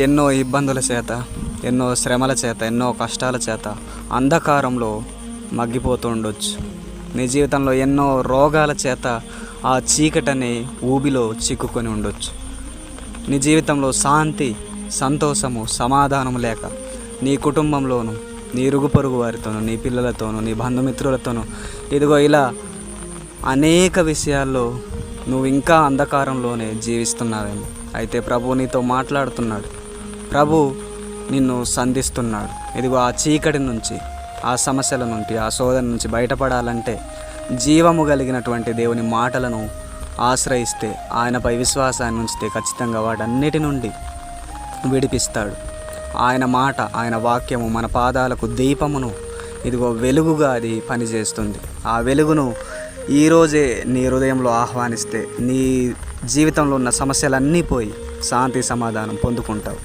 ఎన్నో ఇబ్బందుల చేత, ఎన్నో శ్రమల చేత, ఎన్నో కష్టాల చేత అంధకారంలో మగ్గిపోతూ ఉండొచ్చు. నీ జీవితంలో ఎన్నో రోగాల చేత ఆ చీకటనే ఊబిలో చిక్కుకొని ఉండొచ్చు. నీ జీవితంలో శాంతి, సంతోషము, సమాధానం లేక నీ కుటుంబంలోను, నీ ఇరుగు పొరుగు వారితోనూ, నీ పిల్లలతోనూ, నీ బంధుమిత్రులతోనూ ఇదిగో ఇలా అనేక విషయాల్లో నువ్వు ఇంకా అంధకారంలోనే జీవిస్తున్నావేమో. అయితే ప్రభు నీతో మాట్లాడుతున్నాడు. ప్రభు నిన్ను సంధిస్తున్నాడు. ఇదిగో ఆ చీకటి నుంచి, ఆ సమస్యల నుండి, ఆ శోధన నుంచి బయటపడాలంటే జీవము కలిగినటువంటి దేవుని మాటలను ఆశ్రయిస్తే, ఆయనపై విశ్వాసాన్ని ఉంచితే ఖచ్చితంగా వాటన్నిటి నుండి విడిపిస్తాడు. ఆయన మాట, ఆయన వాక్యము మన పాదాలకు దీపమును, ఇదిగో వెలుగుగా అది పనిచేస్తుంది. ఆ వెలుగును ఈరోజే నీ హృదయంలో ఆహ్వానిస్తే నీ జీవితంలో ఉన్న సమస్యలన్నీ పోయి శాంతి సమాధానం పొందుకుంటావు.